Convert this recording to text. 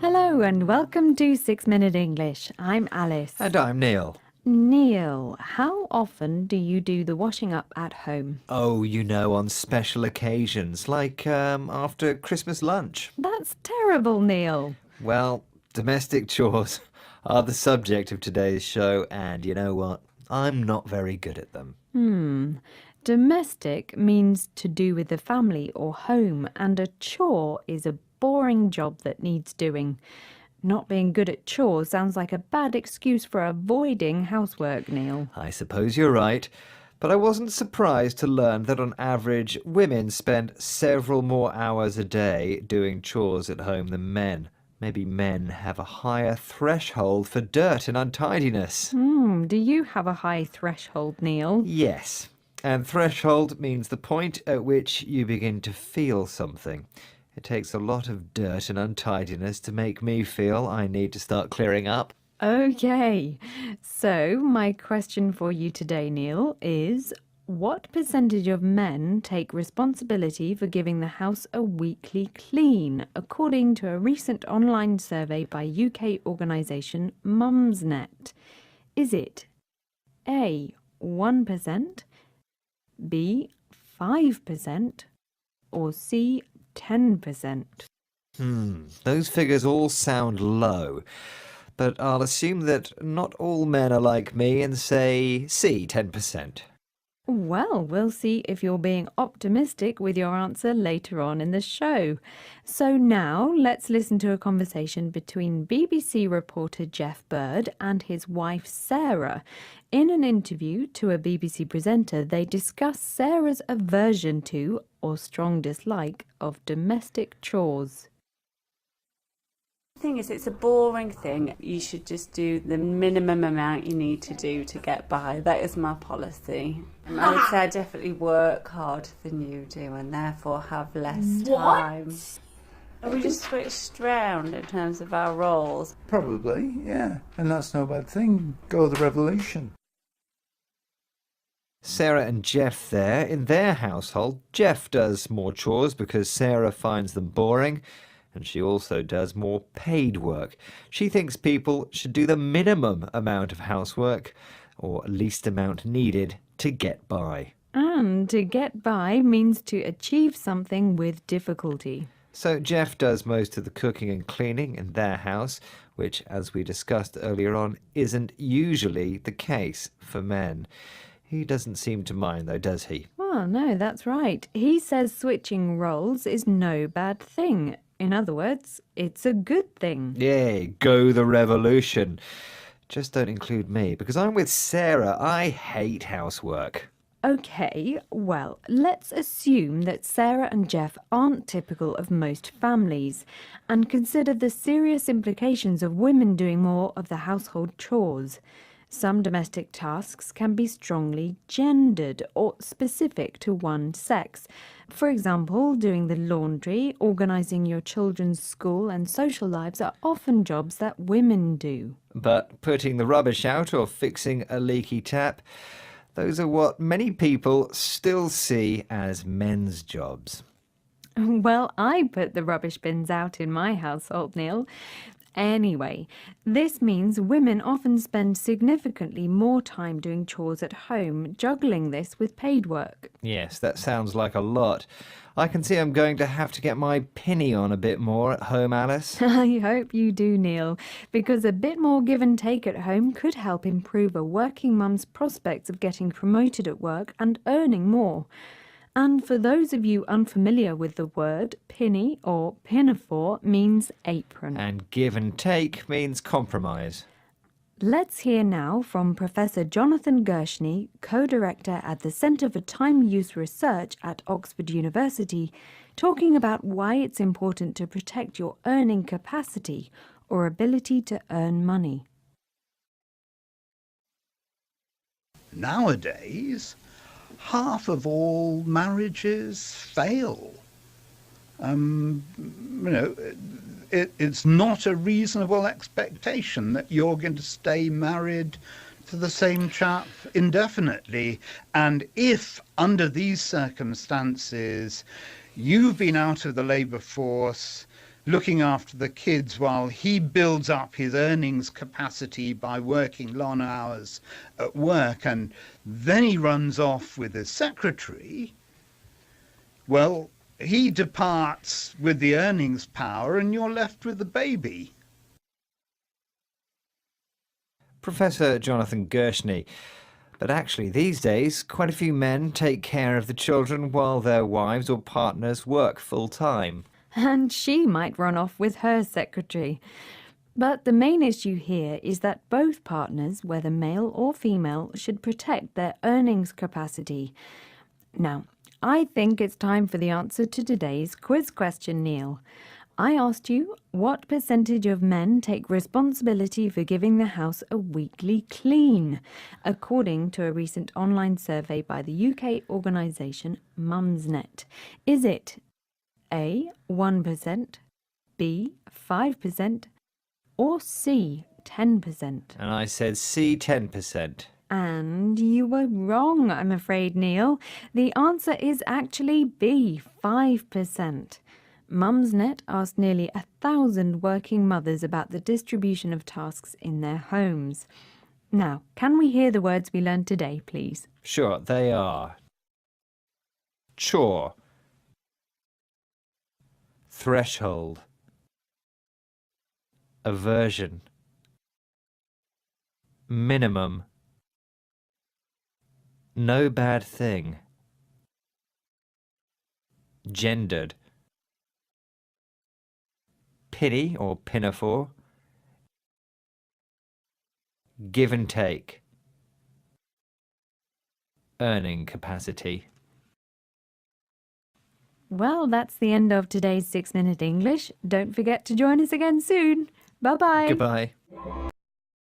Hello and welcome to 6 Minute English. I'm Alice. And I'm Neil. Neil, how often do you do the washing up at home? Oh, on special occasions, like after Christmas lunch. That's terrible, Neil. Well, domestic chores are the subject of today's show, and you know what? I'm not very good at them. Domestic means to do with the family or home, and a chore is a boring job that needs doing. Not being good at chores sounds like a bad excuse for avoiding housework, Neil. I suppose you're right, but I wasn't surprised to learn that on average, women spend several more hours a day doing chores at home than men. Maybe men have a higher threshold for dirt and untidiness. Do you have a high threshold, Neil? Yes, and threshold means the point at which you begin to feel something. It takes a lot of dirt and untidiness to make me feel I need to start clearing up. Okay, so my question for you today, Neil, is what percentage of men take responsibility for giving the house a weekly clean, according to a recent online survey by UK organisation Mumsnet? Is it A, 1%, B, 5%, or C, 10%? Those figures all sound low, but I'll assume that not all men are like me and say C, 10%. Well, we'll see if you're being optimistic with your answer later on in the show. So now let's listen to a conversation between BBC reporter Jeff Bird and his wife Sarah. In an interview to a BBC presenter, they discuss Sarah's aversion to, or strong dislike, of domestic chores. The thing is, it's a boring thing. You should just do the minimum amount you need to do to get by. That is my policy. I would say I definitely work harder than you do and therefore have less time. And we just switched round in terms of our roles. Probably, yeah. And that's no bad thing. Go the revolution. Sarah and Jeff there. In their household, Jeff does more chores because Sarah finds them boring, and she also does more paid work. She thinks people should do the minimum amount of housework, or least amount needed, to get by. And to get by means to achieve something with difficulty. So Jeff does most of the cooking and cleaning in their house, which, as we discussed earlier on, isn't usually the case for men. He doesn't seem to mind, though, does he? Well, no, that's right. He says switching roles is no bad thing. In other words, it's a good thing. Yay, go the revolution. Just don't include me, because I'm with Sarah. I hate housework. Okay, well, let's assume that Sarah and Jeff aren't typical of most families and consider the serious implications of women doing more of the household chores. Some domestic tasks can be strongly gendered or specific to one sex. For example, doing the laundry, organising your children's school and social lives are often jobs that women do. But putting the rubbish out or fixing a leaky tap, those are what many people still see as men's jobs. Well, I put the rubbish bins out in my household, Neil. Anyway, this means women often spend significantly more time doing chores at home, juggling this with paid work. Yes, that sounds like a lot. I can see I'm going to have to get my pinny on a bit more at home, Alice. I hope you do, Neil, because a bit more give and take at home could help improve a working mum's prospects of getting promoted at work and earning more. And for those of you unfamiliar with the word, pinny or pinafore means apron. And give and take means compromise. Let's hear now from Professor Jonathan Gershny, co-director at the Centre for Time Use Research at Oxford University, talking about why it's important to protect your earning capacity or ability to earn money. Nowadays, half of all marriages fail. It's not a reasonable expectation that you're going to stay married to the same chap indefinitely. And if, under these circumstances, you've been out of the labour force looking after the kids while he builds up his earnings capacity by working long hours at work, and then he runs off with his secretary, well, he departs with the earnings power and you're left with the baby. Professor Jonathan Gershny. But actually, these days, quite a few men take care of the children while their wives or partners work full-time. And she might run off with her secretary. But the main issue here is that both partners, whether male or female, should protect their earnings capacity. Now, I think it's time for the answer to today's quiz question, Neil. I asked you, what percentage of men take responsibility for giving the house a weekly clean, according to a recent online survey by the UK organisation Mumsnet? Is it A, 1%, B, 5%, or C, 10%? And I said C, 10%. And you were wrong, I'm afraid, Neil. The answer is actually B, 5%. Mumsnet asked nearly 1,000 working mothers about the distribution of tasks in their homes. Now, can we hear the words we learned today, please? Sure, they are chore, threshold, aversion, minimum, no bad thing, gendered, pity or pinafore, give and take, earning capacity. Well, that's the end of today's 6 Minute English. Don't forget to join us again soon. Bye-bye. Goodbye.